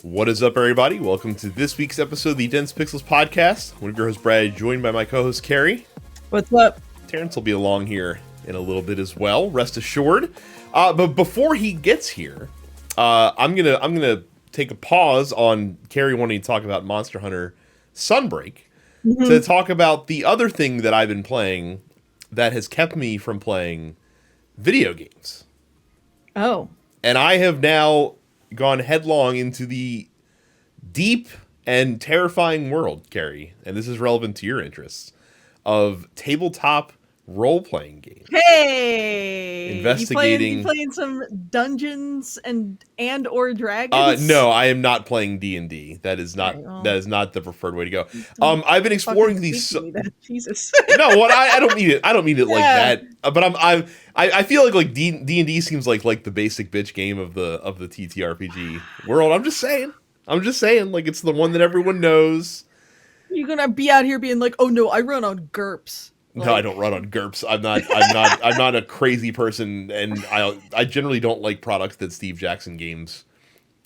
What is up, everybody? Welcome to this week's episode of the Dense Pixels podcast. One of your hosts, Brad, joined by my co-host, Carrie. What's up? Terrence will be along here in a little bit as well, rest assured. But before he gets here, I'm gonna take a pause on Carrie wanting to talk about Monster Hunter Sunbreak to talk about the other thing that I've been playing that has kept me from playing video games. Oh. And I have now gone headlong into the deep and terrifying world, Carrie, and this is relevant to your interests, of tabletop role-playing games. Hey! Investigating. You playing some Dungeons and or Dragons? No, I am not playing D&D. That is not the preferred way to go. I've been exploring these. Jesus. No, what I don't mean it. I don't mean it like that. But I feel like D&D seems like the basic bitch game of the TTRPG world. I'm just saying, like it's the one that everyone knows. You're gonna be out here being like, oh no, I run on GURPS. No, I don't run on GURPS. I'm not a crazy person, and I generally don't like products that Steve Jackson Games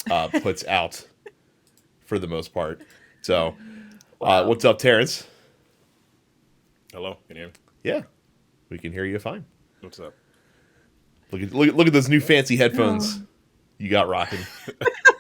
puts out for the most part. So, Wow. What's up, Terrence? Hello, can you hear me? Yeah, we can hear you fine. What's up? Look at those new fancy headphones you got rocking.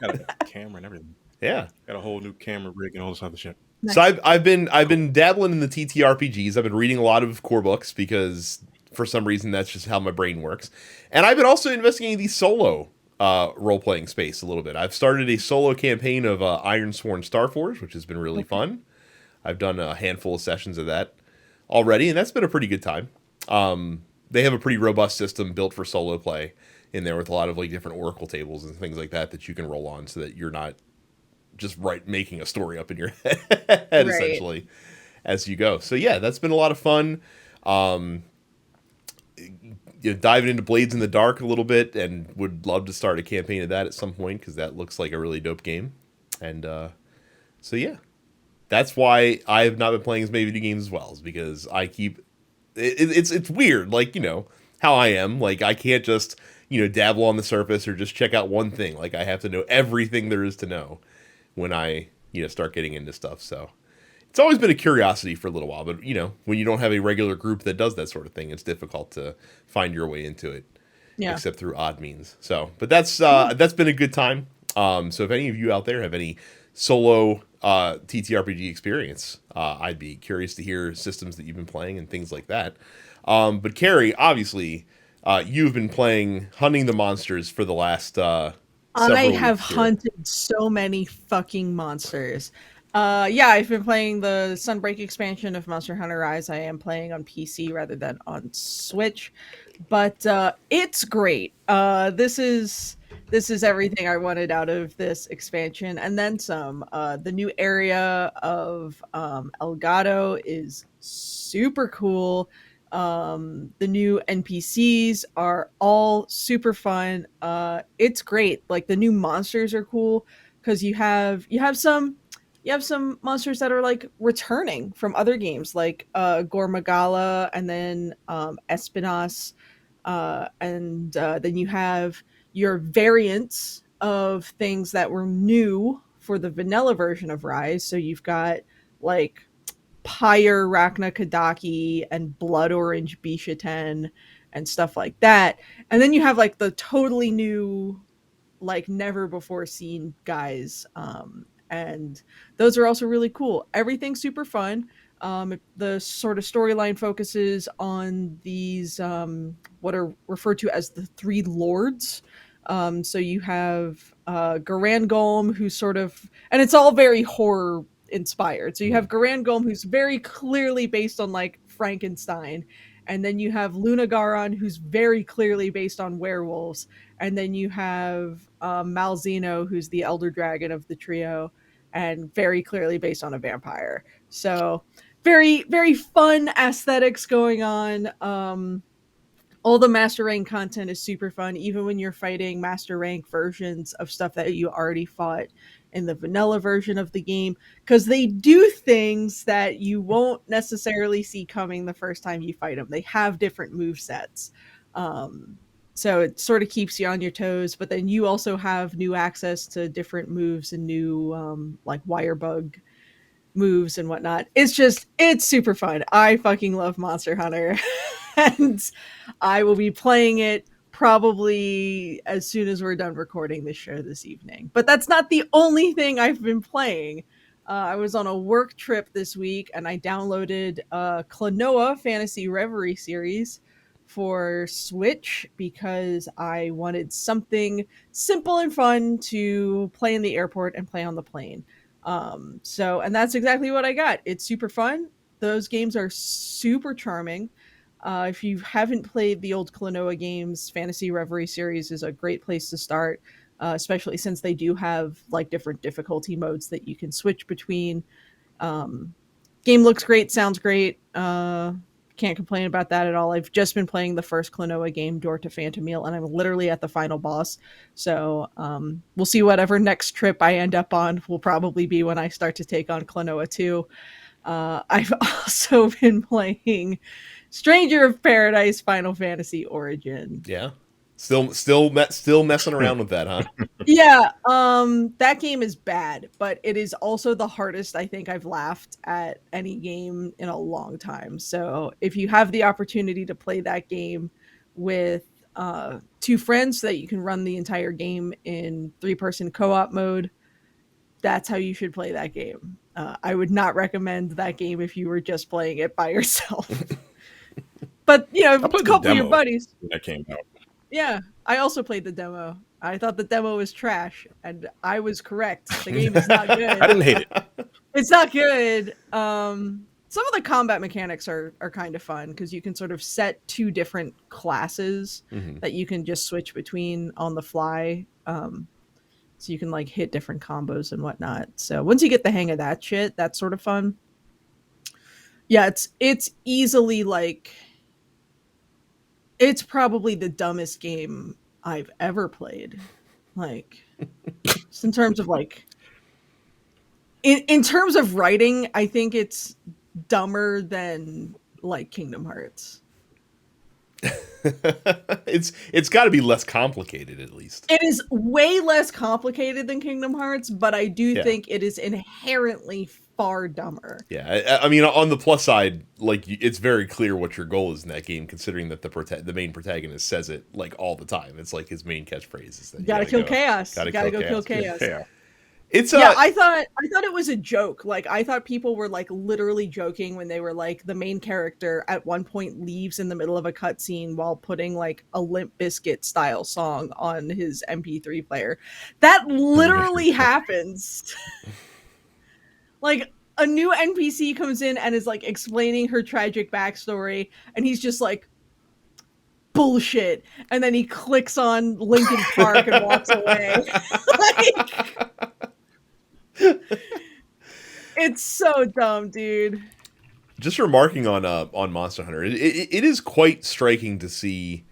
Got a camera and everything. Yeah, Got a whole new camera rig and all this other shit. Nice. So I've been dabbling in the TTRPGs. I've been reading a lot of core books because for some reason that's just how my brain works. And I've been also investigating the solo role playing space a little bit. I've started a solo campaign of Ironsworn Starforge, which has been really fun. I've done a handful of sessions of that already, and that's been a pretty good time. They have a pretty robust system built for solo play in there with a lot of like different oracle tables and things like that you can roll on so that you're not just making a story up in your head essentially as you go. So yeah, that's been a lot of fun. Diving into Blades in the Dark a little bit, and would love to start a campaign of that at some point because that looks like a really dope game. And so yeah, that's why I have not been playing as many video games as well, is because I keep it's weird, like, you know how I am. Like I can't just dabble on the surface or just check out one thing. Like I have to know everything there is to know when I start getting into stuff. So it's always been a curiosity for a little while, but when you don't have a regular group that does that sort of thing, it's difficult to find your way into it, except through odd means. So, but that's been a good time. So if any of you out there have any solo TTRPG experience, I'd be curious to hear systems that you've been playing and things like that. But Carrie, obviously, you've been playing Hunting the Monsters for the last I have weeks here. hunted so many fucking monsters. I've been playing the Sunbreak expansion of Monster Hunter Rise. I am playing on PC rather than on Switch, but it's great. This is everything I wanted out of this expansion, and then some. The new area of Elgato is super cool. The new NPCs are all super fun. It's great. Like the new monsters are cool because you have some monsters that are like returning from other games, like Gormagala, and then Espinas, and then you have your variants of things that were new for the vanilla version of Rise. So you've got like Pyre Rachna Kadaki and Blood Orange Bishaten and stuff like that. And then you have like the totally new, like never before seen guys. And those are also really cool. Everything's super fun. The sort of storyline focuses on these what are referred to as the three lords. So you have Garangolm, who's sort of, and it's all very horror inspired. So you have Garangolm, who's very clearly based on like Frankenstein, and then you have Lunagaron, who's very clearly based on werewolves, and then you have Malzeno, who's the elder dragon of the trio, and very clearly based on a vampire. So very, very fun aesthetics going on. All the master rank content is super fun, even when you're fighting master rank versions of stuff that you already fought in the vanilla version of the game, because they do things that you won't necessarily see coming the first time you fight them. They have different move sets. So it sort of keeps you on your toes, but then you also have new access to different moves and new like wire bug moves and whatnot. It's super fun. I fucking love Monster Hunter. And I will be playing it probably as soon as we're done recording this show this evening. But that's not the only thing I've been playing. I was on a work trip this week and I downloaded Klonoa Fantasy Reverie series for Switch because I wanted something simple and fun to play in the airport and play on the plane. And that's exactly what I got. It's super fun. Those games are super charming. If you haven't played the old Klonoa games, Fantasy Reverie series is a great place to start, especially since they do have like different difficulty modes that you can switch between. Game looks great, sounds great. Can't complain about that at all. I've just been playing the first Klonoa game, Door to Phantomile, and I'm literally at the final boss. So we'll see whatever next trip I end up on will probably be when I start to take on Klonoa 2. I've also been playing Stranger of Paradise Final Fantasy Origin. Yeah. Still messing around with that, huh? Yeah, that game is bad, but it is also the hardest I think I've laughed at any game in a long time. So if you have the opportunity to play that game with two friends so that you can run the entire game in 3-person co-op mode, that's how you should play that game. I would not recommend that game if you were just playing it by yourself. But, you know, I a played the couple of your demo buddies. when that came out. Yeah, I also played the demo. I thought the demo was trash, and I was correct. The game is not good. I didn't hate it. It's not good. Some of the combat mechanics are kind of fun because you can sort of set 2 different classes that you can just switch between on the fly. So you can like hit different combos and whatnot. So once you get the hang of that shit, that's sort of fun. Yeah, it's easily like it's probably the dumbest game I've ever played. Like, just in terms of like, in terms of writing, I think it's dumber than like Kingdom Hearts. It's got to be less complicated, at least. It is way less complicated than Kingdom Hearts, but I do think it is inherently far dumber. Yeah, I mean, on the plus side, like it's very clear what your goal is in that game, considering that the main protagonist says it like all the time. It's like his main catchphrase is that you gotta kill chaos. Gotta go kill chaos. Yeah. It's I thought it was a joke. Like I thought people were like literally joking when they were like the main character at one point leaves in the middle of a cutscene while putting like a Limp Bizkit style song on his MP3 player. That literally happens. Like a new NPC comes in and is like explaining her tragic backstory, and he's just like, bullshit, and then he clicks on Linkin Park and walks away. It's so dumb, dude. Just remarking on Monster Hunter, it is quite striking to see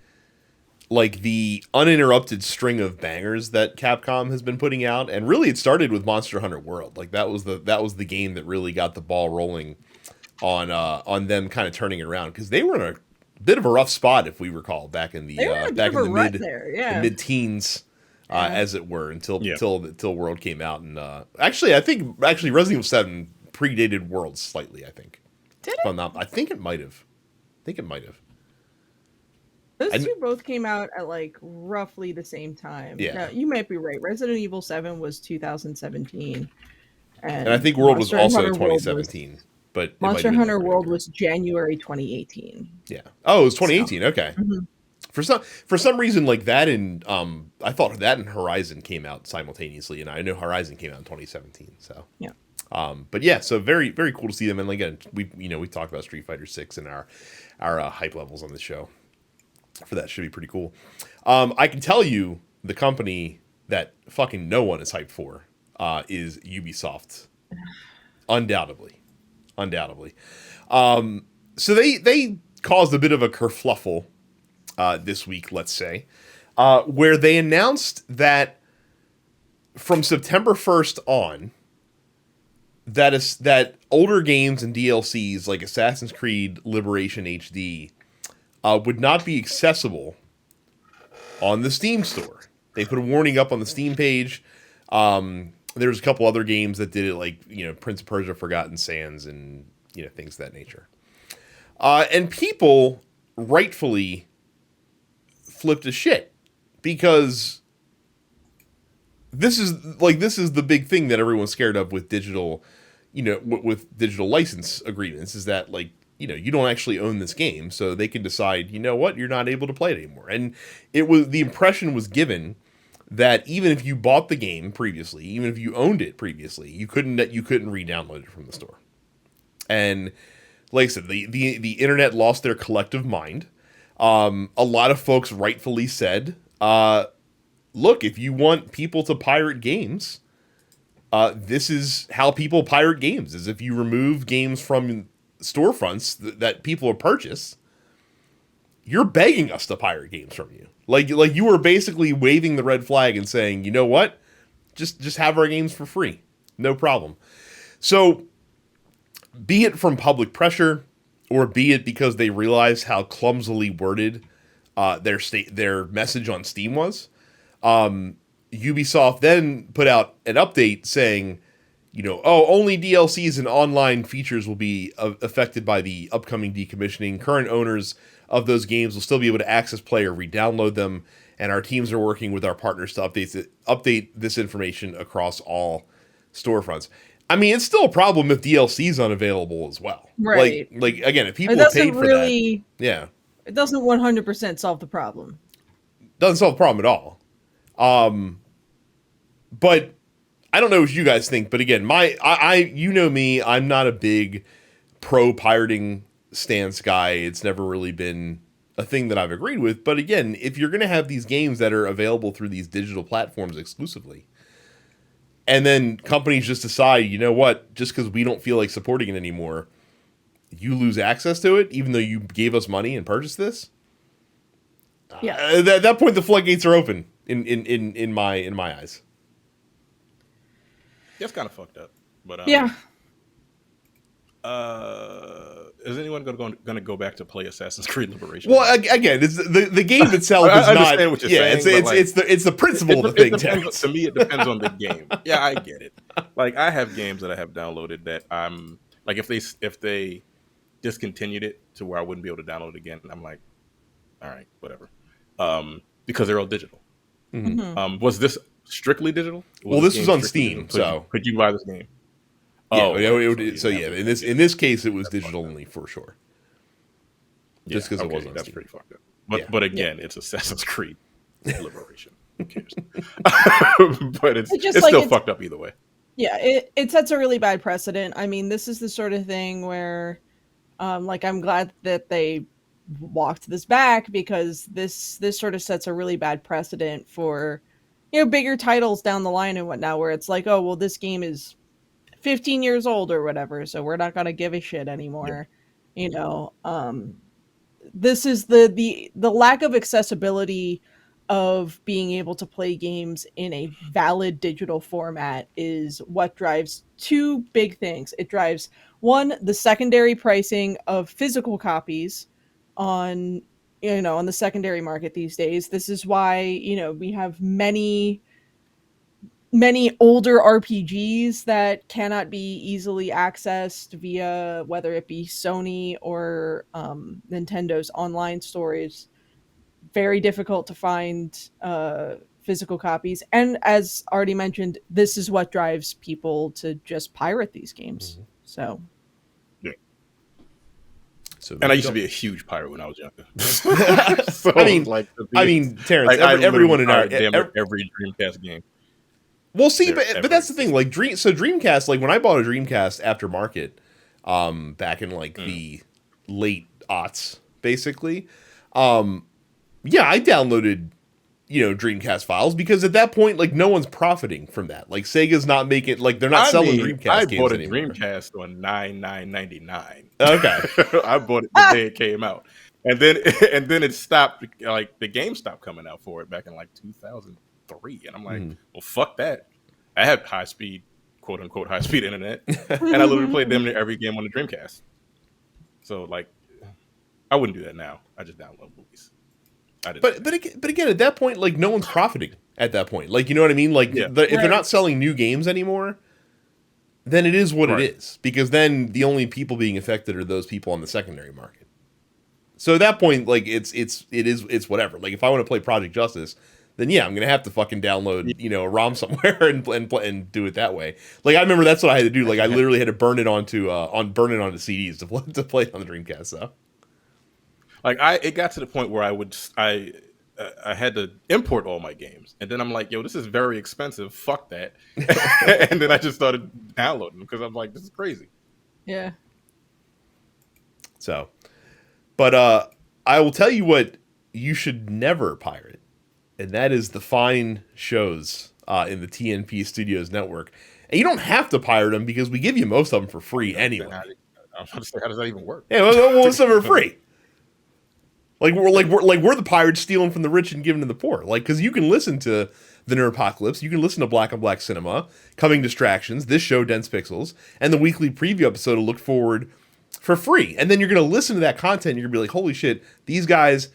like the uninterrupted string of bangers that Capcom has been putting out, and really it started with Monster Hunter World. Like that was the game that really got the ball rolling on them kind of turning it around, because they were in a bit of a rough spot, if we recall, back in the mid-teens. As it were, until World came out, and actually Resident Evil 7 predated World slightly. I think. Did it? I think it might have. Those two both came out at like roughly the same time. Yeah, no, you might be right. Resident Evil 7 was 2017, and I think World was also 2017. But Monster Hunter World was January 2018. Yeah. Oh, it was 2018. So. Okay. Mm-hmm. For some reason, like that, and I thought that and Horizon came out simultaneously, and I know Horizon came out in 2017. So yeah. But yeah, so very very cool to see them, and again, we talked about Street Fighter 6 and our hype levels on the show. For that should be pretty cool. I can tell you the company that fucking no one is hyped for is Ubisoft, undoubtedly. So they caused a bit of a kerfluffle this week, let's say, where they announced that from September 1st on, that older games and DLCs like Assassin's Creed Liberation HD would not be accessible on the Steam store. They put a warning up on the Steam page. There's a couple other games that did it, like, Prince of Persia: Forgotten Sands and, things of that nature. And people rightfully flipped a shit because this is the big thing that everyone's scared of with digital, with digital license agreements, is that, like, you don't actually own this game, so they can decide, you're not able to play it anymore. And the impression was given that even if you bought the game previously, even if you owned it previously, you couldn't re-download it from the store. And like I said, the internet lost their collective mind. A lot of folks rightfully said, look, if you want people to pirate games, this is how people pirate games, is if you remove games from storefronts that people have purchased, you're begging us to pirate games from you. Like you were basically waving the red flag and saying, you know what? Just have our games for free. No problem. So, be it from public pressure, or be it because they realized how clumsily worded their message on Steam was, Ubisoft then put out an update saying, only DLCs and online features will be affected by the upcoming decommissioning. Current owners of those games will still be able to access, play, or re-download them, and our teams are working with our partners to update this information across all storefronts. I mean, it's still a problem if DLC is unavailable as well. Right. Like again, if people paid for that, yeah, it doesn't 100% solve the problem. Doesn't solve the problem at all. But I don't know what you guys think, but again, you know me, I'm not a big pro pirating stance guy. It's never really been a thing that I've agreed with. But again, if you're going to have these games that are available through these digital platforms exclusively, and then companies just decide, you know what, just because we don't feel like supporting it anymore, you lose access to it, even though you gave us money and purchased this. Yeah. At that point, the floodgates are open in my eyes. That's kind of fucked up. But yeah. Is anyone going to go back to play Assassin's Creed Liberation? Well, again, it's the game itself is I not. Understand what you're saying, it's the principle of the thing. To me, it depends on the game. Yeah, I get it. Like, I have games that I have downloaded that I'm like, if they discontinued it to where I wouldn't be able to download it again, I'm like, all right, whatever. Because they're all digital. Mm-hmm. Was this strictly digital? This was on Steam, so could you buy this game? Yeah, in this case, it was digital only for sure. Just because it wasn't. That's Steam. pretty fucked up. But again, it's Assassin's Creed Liberation. Who cares? But it's still fucked up either way. Yeah, it sets a really bad precedent. I mean, this is the sort of thing where, I'm glad that they walked this back, because this sort of sets a really bad precedent for, bigger titles down the line and whatnot, where it's like, oh, well, this game is 15 years old or whatever, so we're not gonna give a shit anymore. Yeah. This is the lack of accessibility of being able to play games in a valid digital format is what drives two big things. It drives, one, the secondary pricing of physical copies on the secondary market these days. This is why, we have many older RPGs that cannot be easily accessed via, whether it be Sony or Nintendo's online stores. Very difficult to find physical copies. And as already mentioned, this is what drives people to just pirate these games. Mm-hmm. So. And I used to be a huge pirate when I was younger. So, Terrence, everyone in our every Dreamcast game. Well, see, but that's the thing. Like Dreamcast, like when I bought a Dreamcast aftermarket, back in the late aughts, basically, yeah, I downloaded, Dreamcast files, because at that point, like, no one's profiting from that. Like, Sega's not making, like, they're not selling Dreamcast games anymore. I bought a Dreamcast on $9,999. Okay. I bought it the day it came out. And then it stopped, like, the game stopped coming out for it back in, 2003. And I'm like, well, fuck that. I had high-speed, quote-unquote, high-speed internet. And I literally played damn near every game on the Dreamcast. So, I wouldn't do that now. I just download movies. I didn't. But again, at that point, like, no one's profiting at that point. Like, you know what I mean? Like, if they're not selling new games anymore, then it is what it is. Because then the only people being affected are those people on the secondary market. So at that point, like, it's whatever. Like, if I want to play Project Justice, then yeah, I'm gonna have to fucking download, you know, a ROM somewhere and do it that way. Like, I remember that's what I had to do. Like, I literally had to burn it onto CDs to play it on the Dreamcast. So, like, it got to the point where I had to import all my games, and then I'm like, yo, this is very expensive. Fuck that. And then I just started downloading because I'm like, this is crazy. Yeah. So, but I will tell you what you should never pirate, and that is the fine shows in the TNP Studios network. And you don't have to pirate them because we give you most of them for free anyway. I was about to say, how does that even work? Yeah, most of them are free. Like we're the pirates stealing from the rich and giving to the poor. Like, because you can listen to the Nerdopocalypse, you can listen to Black on Black Cinema, Coming Distractions, this show Dense Pixels, and the weekly preview episode of Look Forward for free. And then you're going to listen to that content and you're going to be like, holy shit, these guys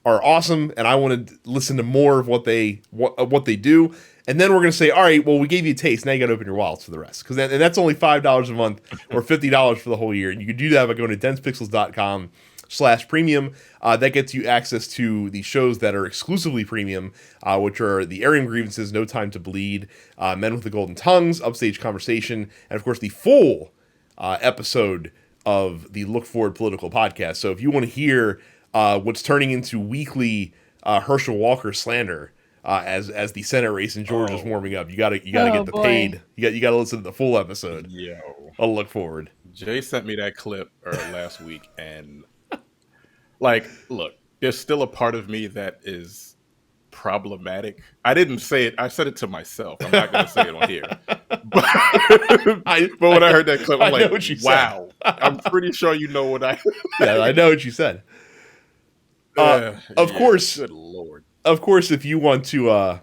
are awesome, and I want to listen to more of what they do. And then we're going to say, all right, well, we gave you a taste. Now you got to open your wallets for the rest. Because that's only $5 a month or $50 for the whole year. And you can do that by going to densepixels.com/premium. That gets you access to the shows that are exclusively premium, which are the Airing Grievances, No Time to Bleed, Men with the Golden Tongues, Upstage Conversation, and of course the full episode of the Look Forward Political Podcast. So if you want to hear what's turning into weekly Herschel Walker slander as the Senate race in Georgia is warming up, you gotta get the paid. You gotta listen to the full episode. Yo, I'll Look Forward. Jay sent me that clip last week, and like, look, there's still a part of me that is problematic. I didn't say it. I said it to myself. I'm not going to say it on here. But when I heard that clip, I'm like, wow. I'm pretty sure you know what I... Yeah, I know what you said. Of course. Good Lord. Of course, if you want to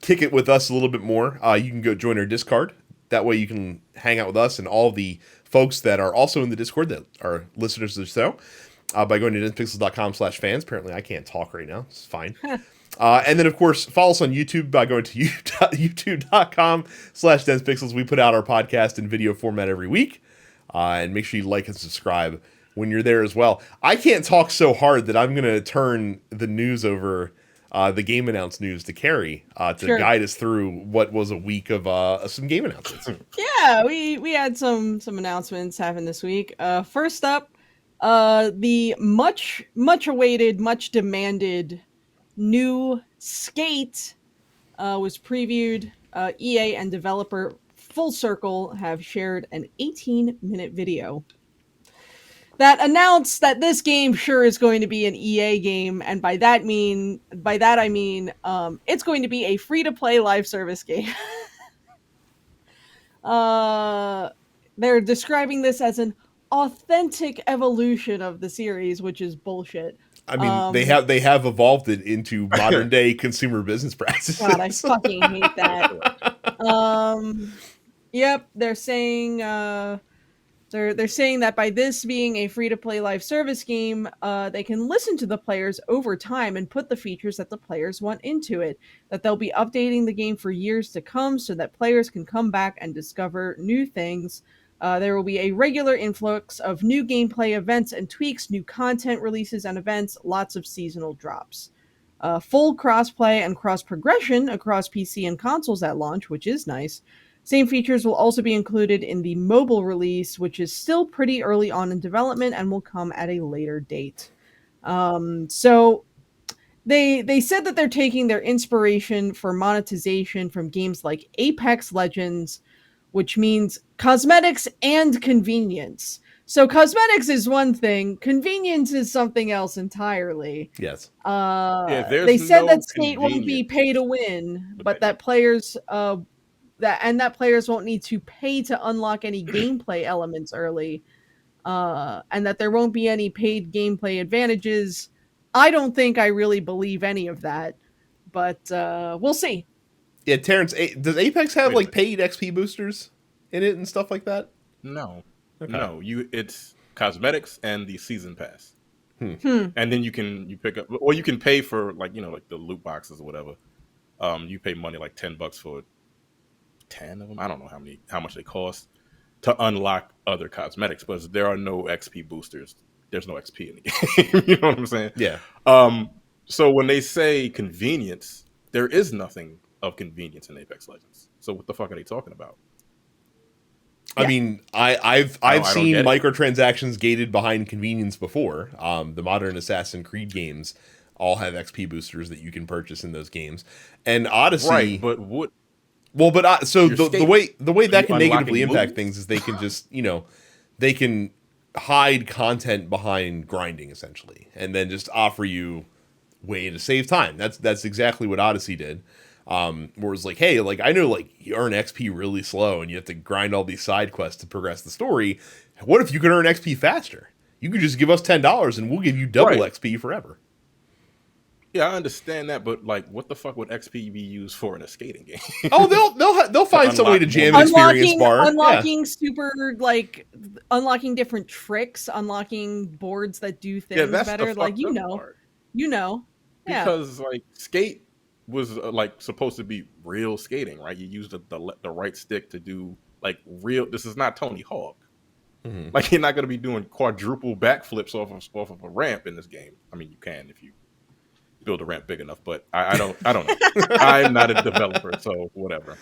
kick it with us a little bit more, you can go join our Discord. That way you can hang out with us and all the folks that are also in the Discord that are listeners of the show by going to densepixels.com/fans. Apparently I can't talk right now. It's fine. And then, of course, follow us on YouTube by going to youtube.com/densepixels. We put out our podcast in video format every week. And make sure you like and subscribe when you're there as well. I can't talk so hard that I'm going to turn the news over, the game announce news, to Carrie to guide us through what was a week of some game announcements. Yeah, we had some announcements happen this week. First up, the much awaited, much demanded new Skate was previewed. EA and developer Full Circle have shared an 18-minute video that announced that this game sure is going to be an EA game, and by that I mean it's going to be a free-to-play live service game. They're describing this as an authentic evolution of the series, which is bullshit. I mean, they have evolved it into modern day consumer business practices. God, I fucking hate that. Yep, they're saying they're saying that by this being a free-to-play live service game, they can listen to the players over time and put the features that the players want into it. That they'll be updating the game for years to come so that players can come back and discover new things. There will be a regular influx of new gameplay events and tweaks, new content releases and events, lots of seasonal drops. Full cross-play and cross-progression across PC and consoles at launch, which is nice. Same features will also be included in the mobile release, which is still pretty early on in development and will come at a later date. So they said that they're taking their inspiration for monetization from games like Apex Legends, which means cosmetics and convenience. So cosmetics is one thing, convenience is something else entirely. Yes. They said that Skate won't be pay to win, but that players players won't need to pay to unlock any gameplay elements early, and that there won't be any paid gameplay advantages. I don't think I really believe any of that, but we'll see. Yeah, Terrence, does Apex have like paid XP boosters in it and stuff like that? No. Okay. No, it's cosmetics and the season pass. Hmm. and then you pick up, or you can pay for like like the loot boxes or whatever. You pay money like $10 for 10 of them. I don't know how much they cost to unlock other cosmetics, but there are no XP boosters. There's no XP in the game. You know what I'm saying? Yeah. So when they say convenience, there is nothing of convenience in Apex Legends. So what the fuck are they talking about? I mean, I've I don't seen get it. microtransactions gated behind convenience before. The modern Assassin's Creed games all have XP boosters that you can purchase in those games, and Odyssey. Right, but what? Well, but so Your the way that can negatively impact moves? things is they can just they can hide content behind grinding essentially, and then just offer you way to save time. That's exactly what Odyssey did. Where it's like, hey, like I know like you earn XP really slow and you have to grind all these side quests to progress the story. What if you could earn XP faster? You could just give us $10 and we'll give you double Right. XP forever. Yeah, I understand that, but like, what the fuck would XP be used for in a skating game? Oh, they'll find some way to jam an experience bar. Unlocking super unlocking different tricks, unlocking boards that do things that's better. the Like fucked up part. Yeah. Because like skate was like supposed to be real skating, right? You use the right stick to do like real. This is not Tony Hawk. Mhm. Like you're not going to be doing quadruple backflips off of a ramp in this game. I mean, you can if you build a ramp big enough, but I don't know. I'm not a developer, so whatever.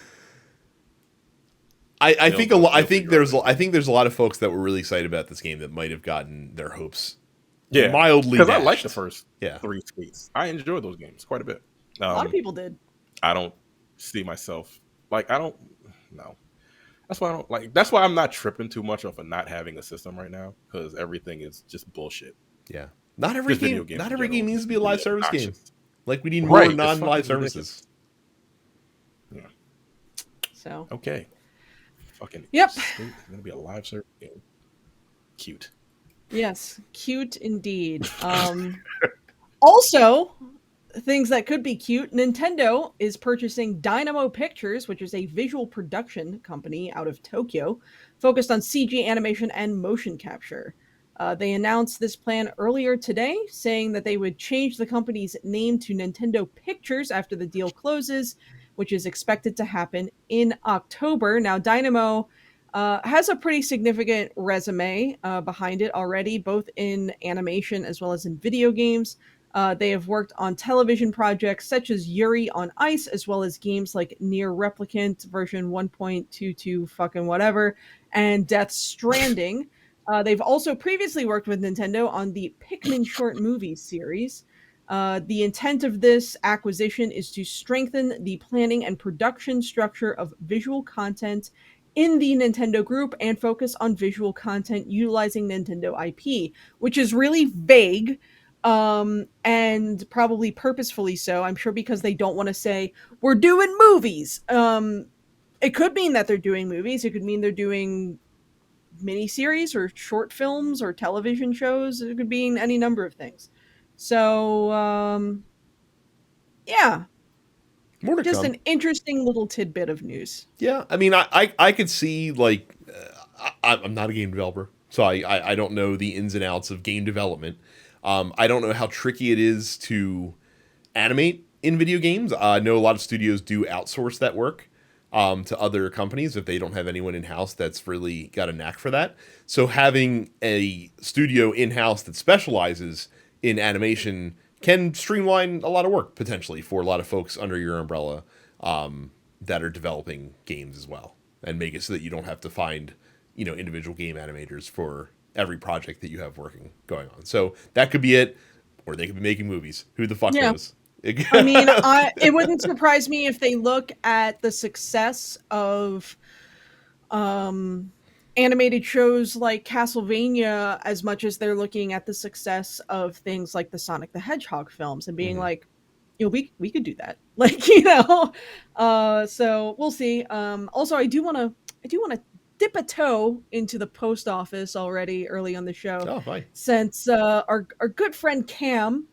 I think there's a lot of folks that were really excited about this game that might have gotten their hopes mildly because I dashed. like the first Yeah. 3 skates. I enjoy those games quite a bit. A lot of people did. I don't see myself like I don't know. That's why I don't like. That's why I'm not tripping too much off of not having a system right now because everything is just bullshit. Yeah. Not every Just video game. games Not in every general game needs to be a really live service game. obnoxious. Like we need more Right, it's non-live fucking services. ridiculous. So Okay. Fucking Yep. Skate is gonna be a live service game. Cute. yes, cute indeed. Also, things that could be cute. Nintendo is purchasing Dynamo Pictures, which is a visual production company out of Tokyo, focused on CG animation and motion capture. They announced this plan earlier today, saying that they would change the company's name to Nintendo Pictures after the deal closes, which is expected to happen in October. Now, Dynamo has a pretty significant resume behind it already, both in animation as well as in video games. They have worked on television projects such as Yuri on Ice, as well as games like Near Replicant version 1.22 fucking whatever, and Death Stranding. They've also previously worked with Nintendo on the Pikmin short movie series. The intent of this acquisition is to strengthen the planning and production structure of visual content in the Nintendo group and focus on visual content utilizing Nintendo IP, which is really vague, and probably purposefully so. I'm sure because they don't want to say we're doing movies. It could mean that they're doing movies. It could mean they're doing miniseries or short films or television shows. It could mean any number of things. So, yeah, More to just come. an interesting little tidbit of news. Yeah, I mean, I could see like I'm not a game developer, so I don't know the ins and outs of game development. I don't know how tricky it is to animate in video games. I know a lot of studios do outsource that work to other companies if they don't have anyone in house that's really got a knack for that. So having a studio in house that specializes in animation can streamline a lot of work potentially for a lot of folks under your umbrella that are developing games as well, and make it so that you don't have to find individual game animators for every project that you have going on. So that could be it, or they could be making movies. Who the fuck knows? I mean, it wouldn't surprise me if they look at the success of animated shows like Castlevania as much as they're looking at the success of things like the Sonic the Hedgehog films and being like, we could do that. Like, so we'll see. Also, I do want to dip a toe into the post office already early on the show. Oh, fine. Since our good friend Cam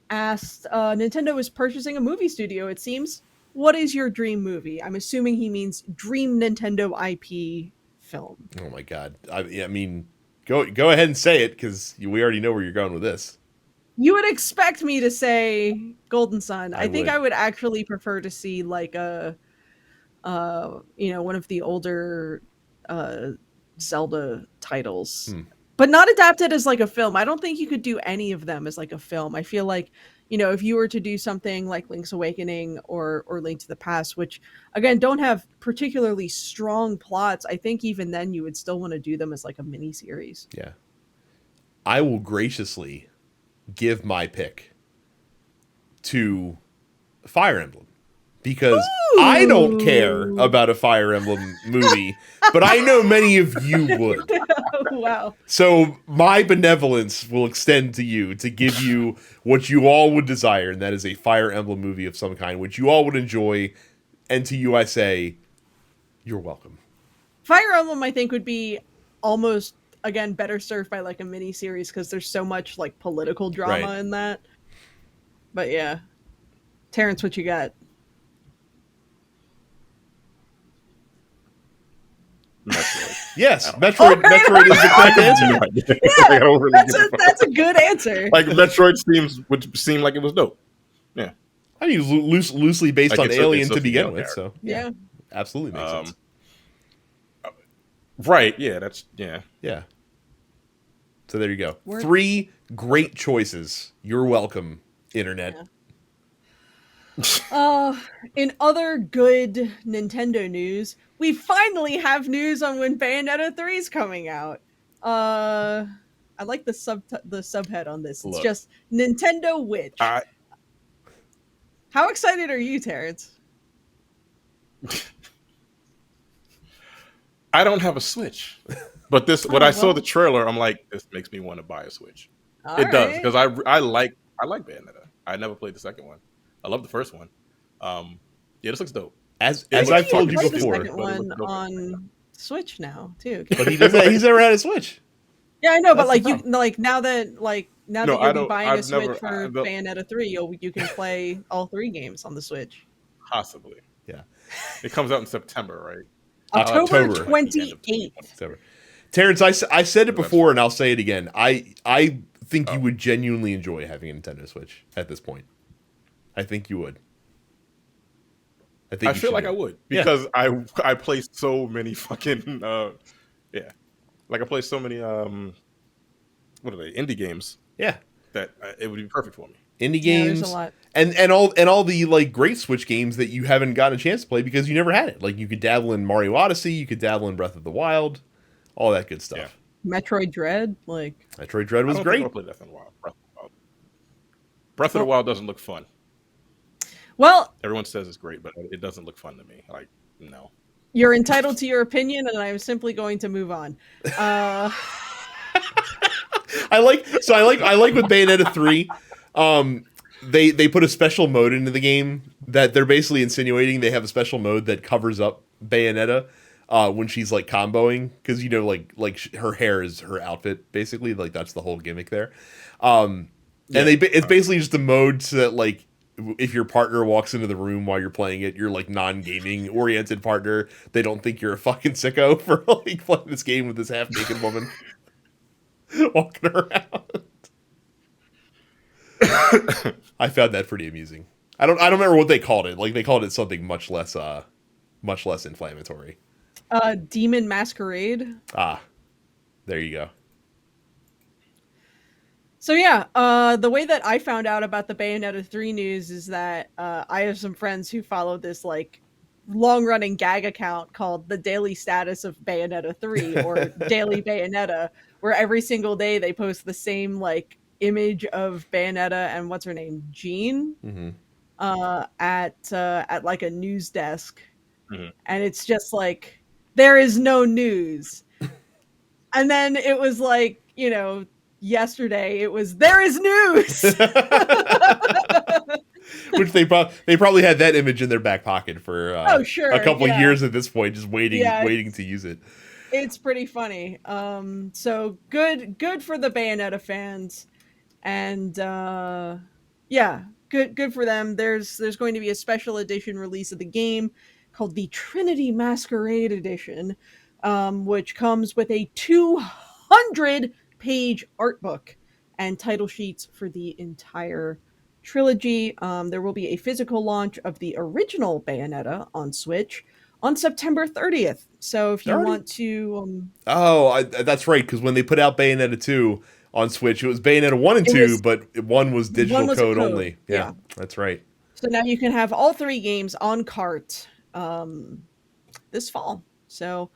asked, Nintendo is purchasing a movie studio, it seems. What is your dream movie? I'm assuming he means dream Nintendo IP film. Oh my god. I mean, go ahead and say it, because we already know where you're going with this. You would expect me to say Golden Sun. I I think would. I would actually prefer to see like a one of the older uh Zelda titles. Hmm. But not adapted as like a film. I don't think you could do any of them as like a film. I feel like, if you were to do something like Link's Awakening or Link to the Past, which again don't have particularly strong plots, I think even then you would still want to do them as like a mini series. Yeah. I will graciously give my pick to Fire Emblem because I don't care Ooh. about a Fire Emblem movie, but I know many of you would. Wow. So my benevolence will extend to you to give you what you all would desire, and that is a Fire Emblem movie of some kind, which you all would enjoy. And to you I say, you're welcome. Fire Emblem, I think, would be almost again better served by like a mini series because there's so much like political drama Right. in that. But yeah, Terrence, what you got? Metroid. Yes, I Metroid. All right, Metroid is the correct answer. No idea. Yeah, I don't really that's give a a fuck. that's a good answer. Like Metroid would seem like it was dope. Yeah, I mean, loosely based like on it's Alien a to begin female with, character. so Yeah. absolutely makes sense. Right? Yeah, that's yeah. Yeah. So there you go. Word. 3 great choices. You're welcome, internet. Yeah. In other good Nintendo news, we finally have news on when Bayonetta 3 is coming out. I like the subhead on this. It's Look. just Nintendo Witch. How excited are you, Terrence? I don't have a Switch, but when I saw the trailer, I'm like, this makes me want to buy a Switch. It does because I like Bayonetta. I never played the second one. I love the first one. Yeah, this looks dope. As I think I've you told can you play before, the second one on Switch now too. but he doesn't. He's never had a Switch. Yeah, I know, but That's like the now that No, you'll be buying a Switch for I don't- Bayonetta 3, you can play all 3 games on the Switch. Possibly. Yeah. It comes out in September, right? October October. 28th. Whatever. Terrence, I said it before and I'll say it again. I think you would genuinely enjoy having a Nintendo Switch at this point. I think you would. I feel like I would because I play so many fucking like I play so many what are they, indie games? Yeah, that it would be perfect for me. Indie Yeah, games, there's a lot. and all the like great Switch games that you haven't gotten a chance to play because you never had it. Like you could dabble in Mario Odyssey, you could dabble in Breath of the Wild, all that good stuff. Yeah. Metroid Dread, like Metroid Dread was I don't great. think I'll play Breath of the Wild. Breath of the Wild doesn't look fun. Well, Everyone says it's great, but it doesn't look fun to me. Like, no. you're entitled to your opinion, and I'm simply going to move on. I like with Bayonetta 3, they put a special mode into the game that they're basically insinuating they have a special mode that covers up Bayonetta when she's like comboing because like her hair is her outfit basically, like that's the whole gimmick there. And it's basically just a mode so that like if your partner walks into the room while you're playing it, you're like non-gaming oriented partner, they don't think you're a fucking sicko for like playing this game with this half-naked woman walking around. I found that pretty amusing. I don't remember what they called it. Like they called it something much less inflammatory. Demon Masquerade. Ah, there you go. So yeah, the way that I found out about the Bayonetta 3 news is that I have some friends who follow this like long-running gag account called The Daily Status of Bayonetta 3 or Daily Bayonetta, where every single day they post the same like image of Bayonetta and what's her name, Jean, at like a news desk, and it's just like there is no news, and then it was like yesterday it was there is news. Which they probably had that image in their back pocket for a couple of years at this point, just waiting to use it. It's pretty funny. So good for the Bayonetta fans, and good for them. There's going to be a special edition release of the game called the Trinity Masquerade Edition, which comes with a 200-page art book and title sheets for the entire trilogy. There will be a physical launch of the original Bayonetta on Switch on September 30th. So if you Already? want to... That's right, because when they put out Bayonetta 2 on Switch, it was Bayonetta 1 and 2, but 1 was digital code only. Yeah, that's right. So now you can have all 3 games on cart this fall. So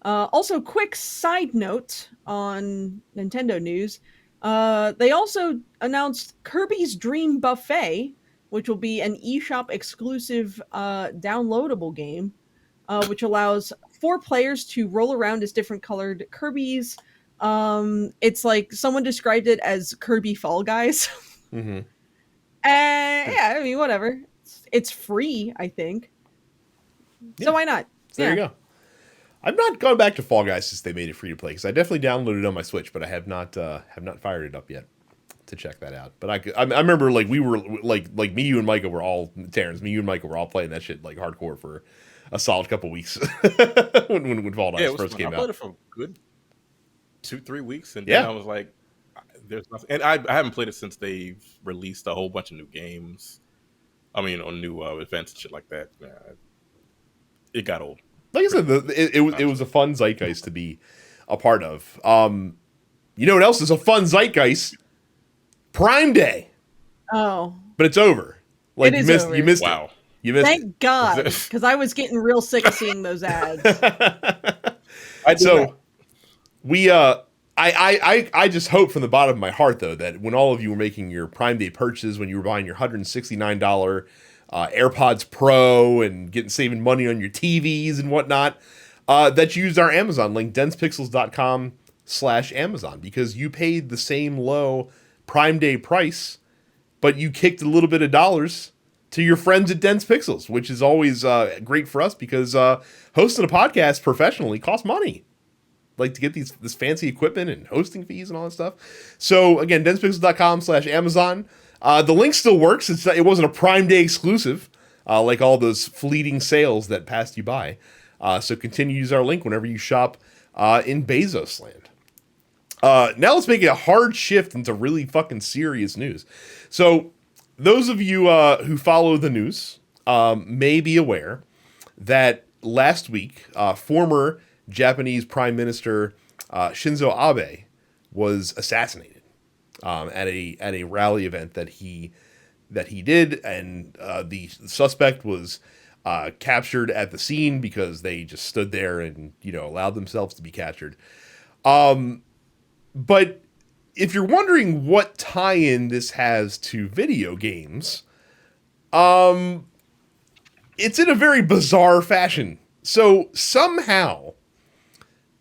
also, quick side note on Nintendo news. They also announced Kirby's Dream Buffet, which will be an eShop exclusive downloadable game, which allows 4 players to roll around as different colored Kirbys. It's like someone described it as Kirby Fall Guys. Mm-hmm. Yeah, I mean, whatever. It's free, I think. So why not? So there you go. I've not gone back to Fall Guys since they made it free to play, because I definitely downloaded it on my Switch, but I have not fired it up yet to check that out. But I remember, like, we were like me, you, and Micah were all Terrence. Me, you, and Micah were all playing that shit like hardcore for a solid couple weeks when Fall Guys first came out. I played it for a good 2-3 weeks, and then I was like, "There's nothing." And I haven't played it since they've released a whole bunch of new games. I mean, on new events and shit like that. It got old. Like I said, it was a fun zeitgeist to be a part of. You know what else is a fun zeitgeist? Prime Day. Oh, but it's over. Like it you is missed, over. you missed Wow. it. You missed. Thank God, because I was getting real sick of seeing those ads. I just hope from the bottom of my heart, though, that when all of you were making your Prime Day purchases, when you were buying your $169 AirPods Pro and saving money on your TVs and whatnot, that you used our Amazon link, densepixels.com/Amazon, because you paid the same low Prime Day price, but you kicked a little bit of dollars to your friends at Dense Pixels, which is always great for us, because hosting a podcast professionally costs money. Like, to get this fancy equipment and hosting fees and all that stuff. So again, densepixels.com/Amazon. The link still works. It wasn't a Prime Day exclusive, like all those fleeting sales that passed you by. So continue to use our link whenever you shop in Bezos land. Now let's make a hard shift into really fucking serious news. So those of you who follow the news may be aware that last week, former Japanese Prime Minister Shinzo Abe was assassinated at a rally event that he did, and the suspect was captured at the scene because they just stood there and allowed themselves to be captured. But if you're wondering what tie-in this has to video games, it's in a very bizarre fashion. So somehow,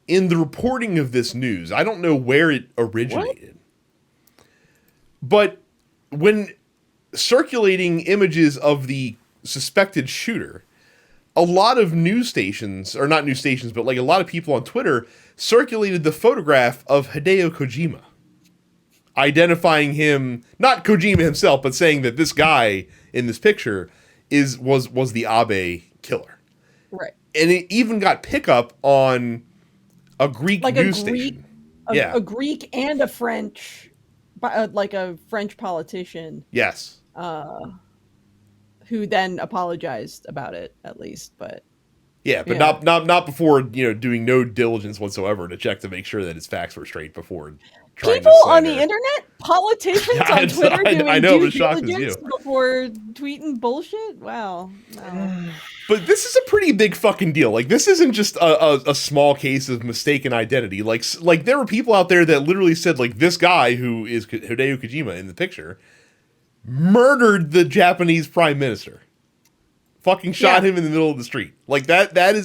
in the reporting of this news, I don't know where it originated, but when circulating images of the suspected shooter, a lot of news stations, or not news stations, but like a lot of people on Twitter circulated the photograph of Hideo Kojima, identifying him, not Kojima himself, but saying that this guy in this picture was the Abe killer. Right. And it even got pickup on a Greek news station. A Greek and a French, like a French politician. Yes. Who then apologized about it, at least, but not before doing no diligence whatsoever to check to make sure that his facts were straight before trying people to slander. On the internet, politicians on Twitter doing I know, due shocked as diligence you before tweeting bullshit. Wow. No. But this is a pretty big fucking deal. Like, this isn't just a small case of mistaken identity. Like there were people out there that literally said, like, this guy who is Hideo Kojima in the picture murdered the Japanese prime minister. Fucking shot him in the middle of the street. Like, that's not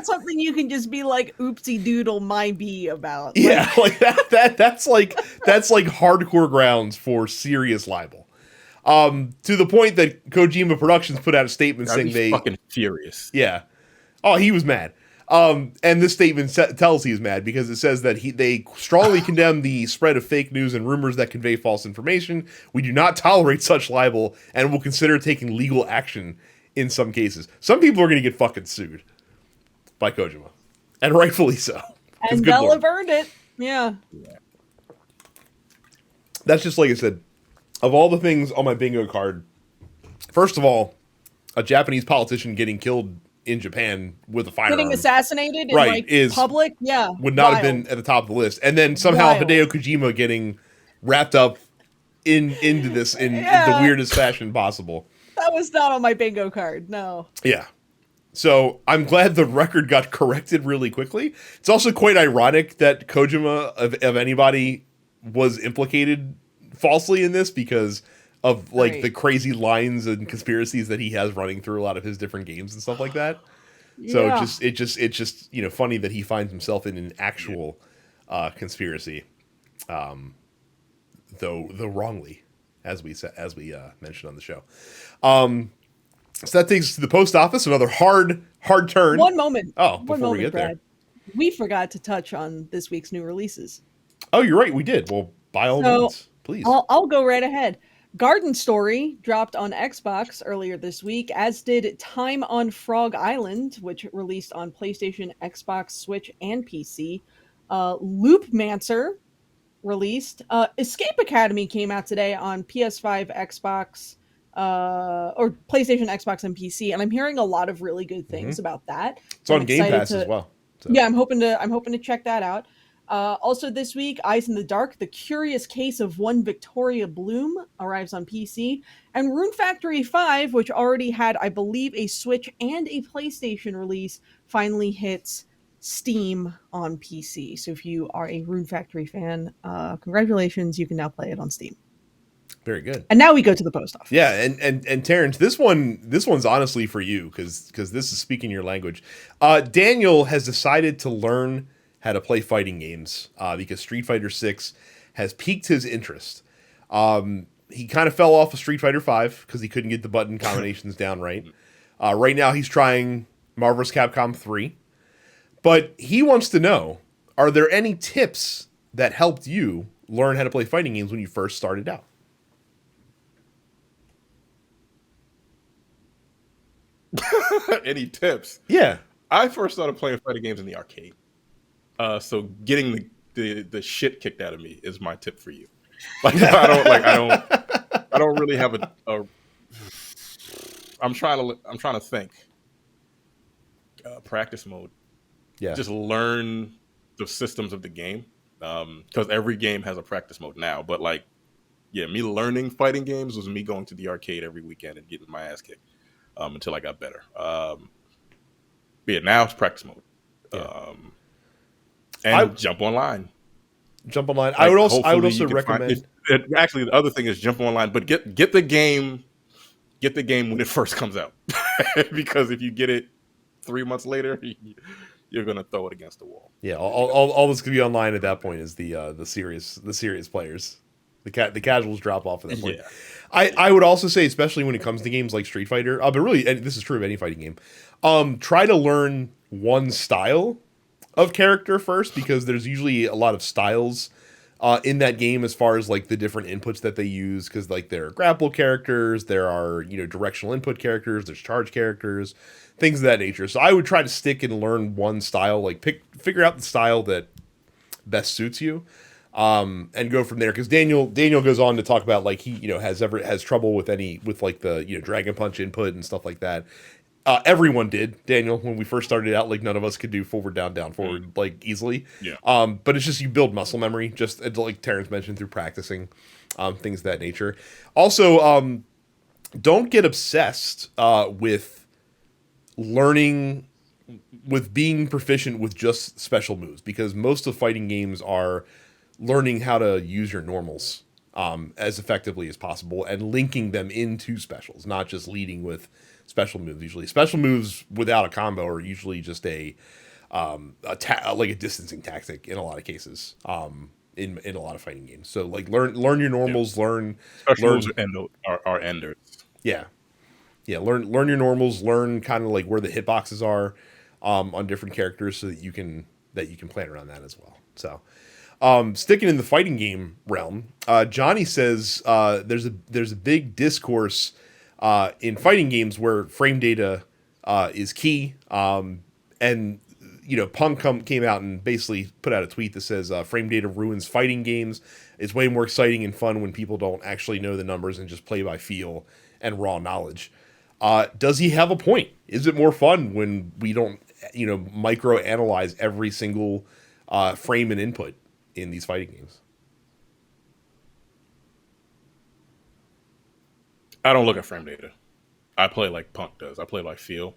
something you can just be like oopsie doodle my bee about. Yeah, like that's like hardcore grounds for serious libel. To the point that Kojima Productions put out a statement saying they fucking furious. Yeah. Oh, he was mad. And this statement tells he's mad because it says that they strongly condemn the spread of fake news and rumors that convey false information. We do not tolerate such libel and will consider taking legal action in some cases. Some people are going to get fucking sued by Kojima, and rightfully so. And they'll have earned it. Yeah. That's just like I said. Of all the things on my bingo card, first of all, a Japanese politician getting killed in Japan with a Getting firearm, assassinated in right, like is public. Yeah. would not have been Wild. at the top of the list. And then somehow Wild. Hideo Kojima getting wrapped up into this in the Yeah. weirdest fashion possible. That was not on my bingo card. No. Yeah. So I'm glad the record got corrected really quickly. It's also quite ironic that Kojima, of anybody, was implicated falsely in this because of like Right. the crazy lines and conspiracies that he has running through a lot of his different games and stuff like that. So Yeah. it's just funny that he finds himself in an actual conspiracy, though wrongly, as we mentioned on the show. So that takes us to the post office. Another hard turn. One moment. Oh, One before moment, we get Brad. there. We forgot to touch on this week's new releases. Oh, you're right. We did. Well, by all So, means, please. I'll go right ahead. Garden Story dropped on Xbox earlier this week, as did Time on Frog Island, which released on PlayStation, Xbox, Switch, and PC. Loopmancer released. Escape Academy came out today on PS5, Xbox, or PlayStation, Xbox, and PC, and I'm hearing a lot of really good things about that. It's So on I'm Game excited Pass as well. So. Yeah, I'm hoping to check that out. Also this week, Eyes in the Dark: The Curious Case of One Victoria Bloom arrives on PC, and Rune Factory 5, which already had, I believe, a Switch and a PlayStation release, finally hits Steam on PC. So if you are a Rune Factory fan, congratulations, you can now play it on Steam. Very good. And now we go to the post office. Yeah, and Terrence, this one's honestly for you because this is speaking your language. Daniel has decided to learn how to play fighting games because Street Fighter 6 has piqued his interest. He kind of fell off of Street Fighter 5 because he couldn't get the button combinations down right. Right now he's trying Marvel vs. Capcom 3. But he wants to know, are there any tips that helped you learn how to play fighting games when you first started out? Any tips? Yeah. I first started playing fighting games in the arcade. So getting the shit kicked out of me is my tip for you. Like I don't really have a I'm trying to think. Practice mode. Yeah. Just learn the systems of the game. Because every game has a practice mode now. But me learning fighting games was me going to the arcade every weekend and getting my ass kicked until I got better. Now it's practice mode. Yeah. Jump online. Jump online. I would also recommend. Actually, the other thing is jump online, but get the game when it first comes out, because if you get it 3 months later, you're gonna throw it against the wall. Yeah, all this could be online at that point is the serious players. The casuals drop off at that point. Yeah. I would also say, especially when it comes to games like Street Fighter, but really, and this is true of any fighting game, try to learn one style of character first, because there's usually a lot of styles in that game as far as like the different inputs that they use, because like there are grapple characters, there are directional input characters, there's charge characters, things of that nature. So I would try to stick and learn one style, like figure out the style that best suits you, and go from there. Because Daniel goes on to talk about like he has trouble with like the Dragon Punch input and stuff like that. Everyone did, Daniel, when we first started out. Like none of us could do forward, down, forward like easily. Yeah. But it's just you build muscle memory, just like Terrence mentioned, through practicing, things of that nature. Also, don't get obsessed with learning, with being proficient with just special moves, because most of fighting games are learning how to use your normals as effectively as possible and linking them into specials, not just leading with special moves. Usually special moves without a combo are usually just like a distancing tactic in a lot of cases, in a lot of fighting games. So like learn your normals, learn moves are enders. Yeah. Learn your normals, learn kind of like where the hitboxes are on different characters, so that you can plan around that as well. So sticking in the fighting game realm, Johnny says there's a big discourse in fighting games where frame data is key, and Punk came out and basically put out a tweet that says frame data ruins fighting games. It's way more exciting and fun when people don't actually know the numbers and just play by feel and raw knowledge. Does he have a point? Is it more fun when we don't, micro analyze every single frame and input in these fighting games? I don't look at frame data. I play like Punk does. I play like feel.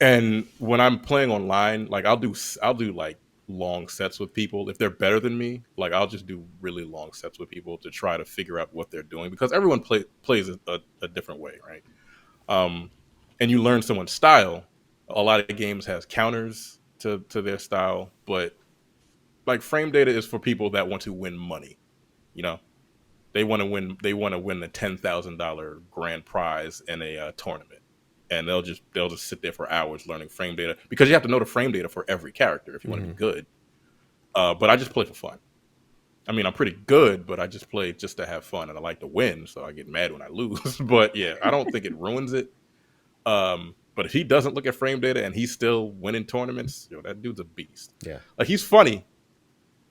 And when I'm playing online, like I'll do like long sets with people. If they're better than me, like I'll just do really long sets with people to try to figure out what they're doing, because everyone plays a different way, right? And you learn someone's style. A lot of games has counters to their style, but like frame data is for people that want to win money. They want to win. They want to win the $10,000 grand prize in a tournament, and they'll just sit there for hours learning frame data, because you have to know the frame data for every character if you want to be good. But I just play for fun. I mean, I'm pretty good, but I just play just to have fun, and I like to win, so I get mad when I lose. But yeah, I don't think it ruins it. But if he doesn't look at frame data and he's still winning tournaments, that dude's a beast. Yeah, like he's funny,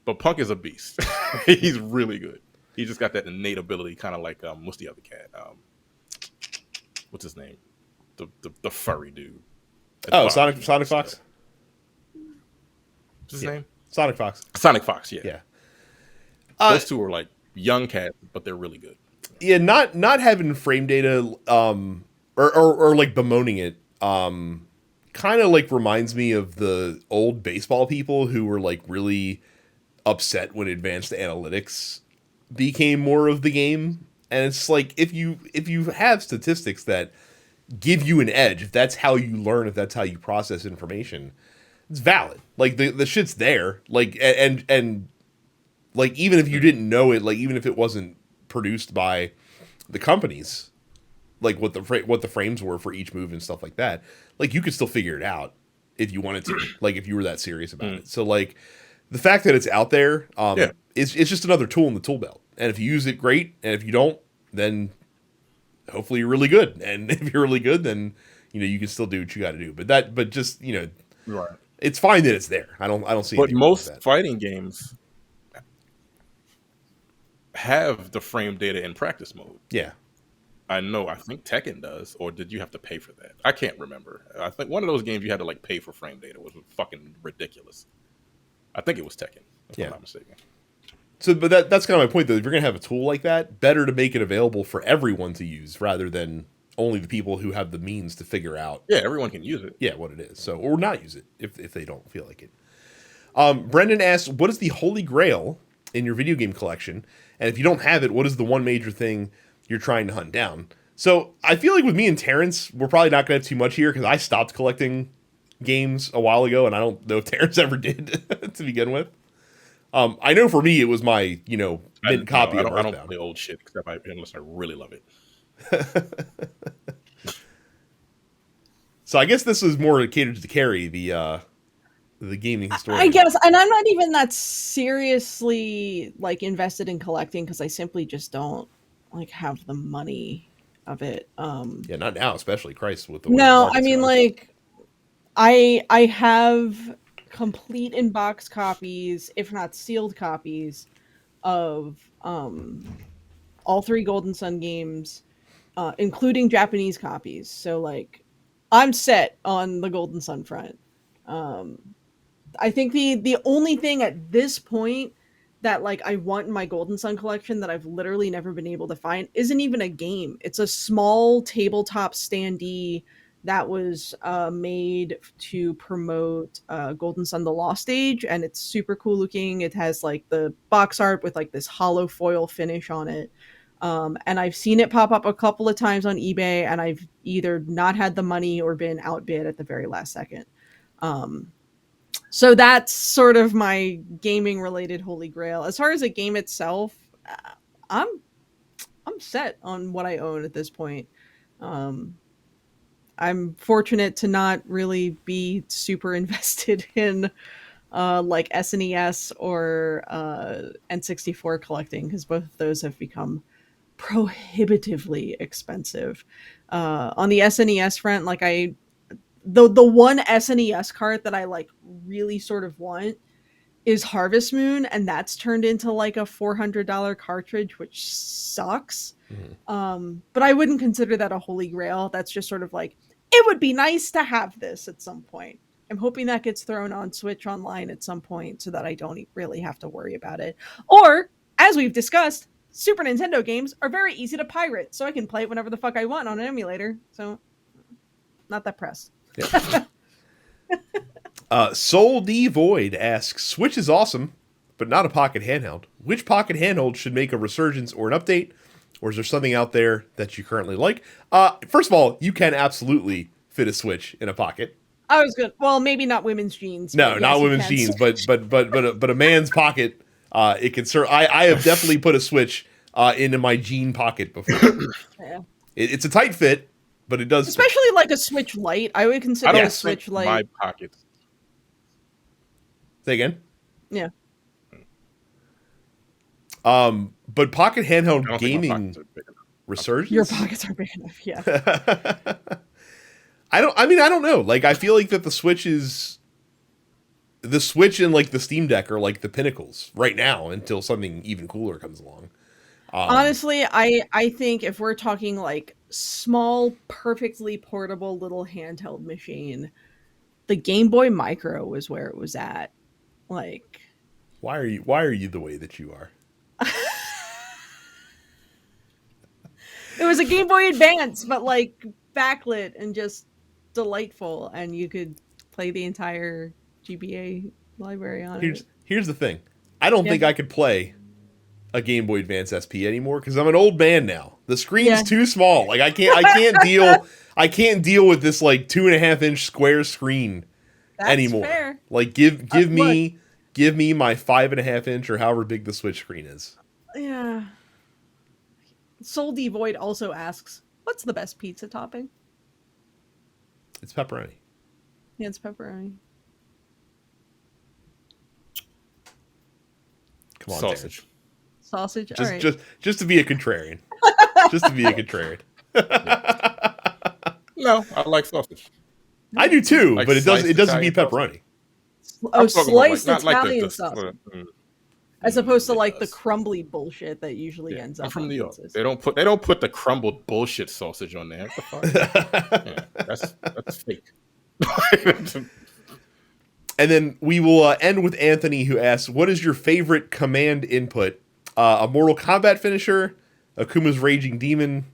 but Punk is a beast. He's really good. He just got that innate ability, kind of like what's the other cat? What's his name? The furry dude. Sonic Fox. What's his name? Sonic Fox. Sonic Fox. Yeah. Yeah. Those two are like young cats, but they're really good. Yeah, not having frame data, or like bemoaning it, kind of like reminds me of the old baseball people who were like really upset when advanced analytics became more of the game. And it's like, if you have statistics that give you an edge, if that's how you learn, if that's how you process information, it's valid. Like the shit's there. Like, and like, even if you didn't know it, like even if it wasn't produced by the companies, like what the frames were for each move and stuff like that, like you could still figure it out if you wanted to, like if you were that serious about it. So like the fact that it's out there, it's just another tool in the tool belt. And if you use it, great. And if you don't, then hopefully you're really good. And if you're really good, then you can still do what you got to do. But just right. It's fine that it's there. I don't see. But most fighting games have the frame data in practice mode. Yeah. I think Tekken does, or did you have to pay for that? I can't remember. I think one of those games you had to like pay for frame data, was fucking ridiculous. I think it was Tekken, if I'm not mistaken. So, but that's kind of my point, though. If you're going to have a tool like that, better to make it available for everyone to use rather than only the people who have the means to figure out. Yeah, everyone can use it. Yeah, what it is. So, or not use it if they don't feel like it. Brendan asks, what is the holy grail in your video game collection? And if you don't have it, what is the one major thing you're trying to hunt down? So I feel like with me and Terrence, we're probably not going to have too much here because I stopped collecting games a while ago, and I don't know if Terrence ever did to begin with. I know for me, it was my, mint copy of Earthbound. I don't play old shit unless I really love it. So I guess this is more catered to Carrie, the gaming historian. I guess, and I'm not even that seriously like invested in collecting because I simply just don't like have the money of it. Yeah, not now, especially Christ with the no. I mean, like, I have complete in-box copies, if not sealed copies, of all three Golden Sun games, including Japanese copies. So like, I'm set on the Golden Sun front. I think the only thing at this point that like I want in my Golden Sun collection that I've literally never been able to find isn't even a game. It's a small tabletop standee that was made to promote Golden Sun The Lost Age, and it's super cool looking. It has like the box art with like this hollow foil finish on it. And I've seen it pop up a couple of times on eBay, and I've either not had the money or been outbid at the very last second. So that's sort of my gaming related holy grail. As far as the game itself, I'm set on what I own at this point. I'm fortunate to not really be super invested in like SNES or N64 collecting, because both of those have become prohibitively expensive. On the SNES front, like the one SNES cart that I like really sort of want is Harvest Moon, and that's turned into like a $400 cartridge, which sucks. But I wouldn't consider that a holy grail. That's just sort of like, it would be nice to have this at some point. I'm hoping that gets thrown on Switch Online at some point so that I don't really have to worry about it. Or, as we've discussed, Super Nintendo games are very easy to pirate, so I can play it whenever the fuck I want on an emulator. So, not that pressed. Yeah. Soul D Void asks, Switch is awesome, but not a pocket handheld. Which pocket handheld should make a resurgence or an update? Or is there something out there that you currently like? First of all, you can absolutely fit a Switch in a pocket. I was good. Well, maybe not women's jeans. No, yes, not women's jeans, but a man's pocket. It can serve. I have definitely put a Switch into my jean pocket before. Yeah. It's a tight fit, but it does. Especially fit. Like a Switch Lite. I would consider a Switch Lite. My pockets. Say again. Yeah. But pocket handheld gaming resurgence. Your pockets are big enough. Yeah. I don't know. Like, I feel like that the Switch and like the Steam Deck are like the pinnacles right now until something even cooler comes along. Honestly, I think if we're talking like small, perfectly portable little handheld machine, the Game Boy Micro was where it was at. Like, why are you the way that you are? It was a Game Boy Advance, but like backlit and just delightful, and you could play the entire GBA library on it. Here's the thing. I don't think I could play a Game Boy Advance SP anymore because I'm an old man now. The screen's too small. Like I can't deal with this like 2.5-inch square screen anymore. Fair. Like give me my 5.5-inch or however big the Switch screen is. Yeah. Soul D Void also asks, what's the best pizza topping? It's pepperoni. Yeah, it's pepperoni. Come on, sausage. Terrence. Sausage. Just, all right. just to be a contrarian. Just to be a contrarian. No, I like sausage. I do too, like but it doesn't be pepperoni. Sliced not Italian like sausage. As opposed to like the crumbly bullshit that usually ends up. I'm from on New York. pizzas. They don't put the crumbled bullshit sausage on there. What the fuck? That's fake. And then we will end with Anthony, who asks, "What is your favorite command input? A Mortal Kombat finisher, Akuma's Raging Demon,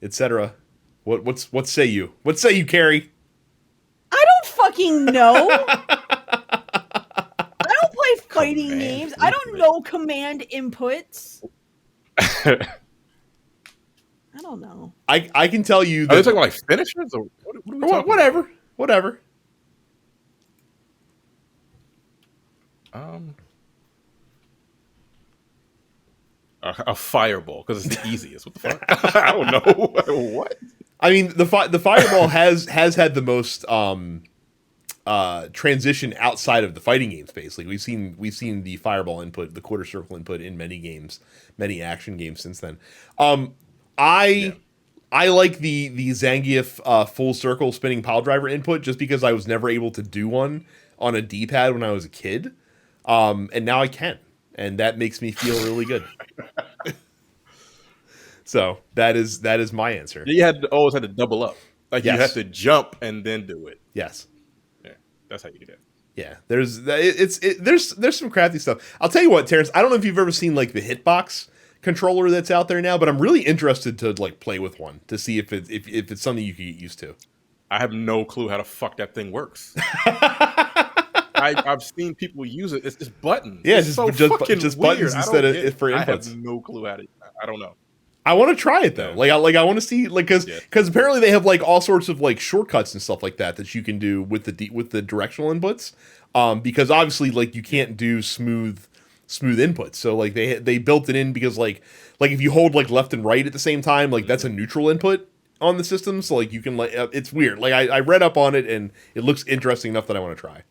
etc." What say you? What say you, Carrie? I don't fucking know. I don't play fighting games. I don't know command inputs. I don't know. I can tell you Are that. they talking about like finishers or what are we talking Whatever. A fireball because it's the easiest. What the fuck? I don't know. What? I mean, the fireball has had the most transition outside of the fighting game space. Like we've seen the fireball input, the quarter circle input in many games, many action games since then. I like the Zangief full circle spinning pile driver input just because I was never able to do one on a D-pad when I was a kid, and now I can, and that makes me feel really good. So that is my answer. You always had to double up. Like you had to jump and then do it. Yes. Yeah, that's how you do that. Yeah, there's some crafty stuff. I'll tell you what, Terrence. I don't know if you've ever seen like the Hitbox controller that's out there now, but I'm really interested to like play with one to see if it's something you can get used to. I have no clue how the fuck that thing works. I've seen people use it. It's just buttons. Yeah, it's just buttons instead of for inputs. I have no clue how to. I don't know. I want to try it though. I want to see because apparently they have like all sorts of like shortcuts and stuff like that you can do with the directional inputs. Because obviously like you can't do smooth inputs. So like they built it in because like if you hold like left and right at the same time, like that's a neutral input on the system. So like you can like it's weird. Like I read up on it and it looks interesting enough that I want to try.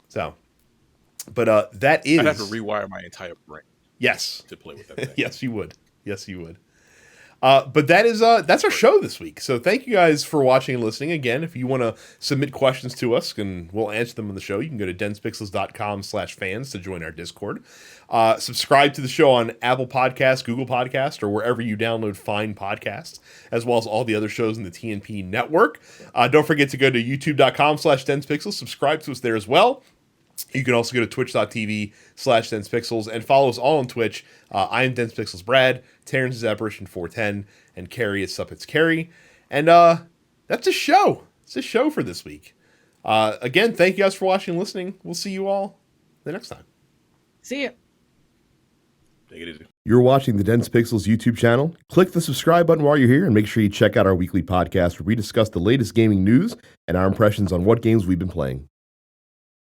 So, but that is. I'd have to rewire my entire brain. Yes. To play with that thing. Yes, you would. But that's our show this week. So thank you guys for watching and listening. Again, if you want to submit questions to us and we'll answer them on the show, you can go to densepixels.com/fans to join our Discord. Subscribe to the show on Apple Podcasts, Google Podcasts, or wherever you download fine podcasts, as well as all the other shows in the TNP network. Don't forget to go to youtube.com/densepixels. Subscribe to us there as well. You can also go to twitch.tv/densepixels and follow us all on Twitch. I am DensePixels Brad, Terrence is Apparition410, and Carrie is Suppets Carrie. And that's a show. It's a show for this week. Again, thank you guys for watching and listening. We'll see you all the next time. See ya. Take it easy. You're watching the Dense Pixels YouTube channel. Click the subscribe button while you're here and make sure you check out our weekly podcast where we discuss the latest gaming news and our impressions on what games we've been playing.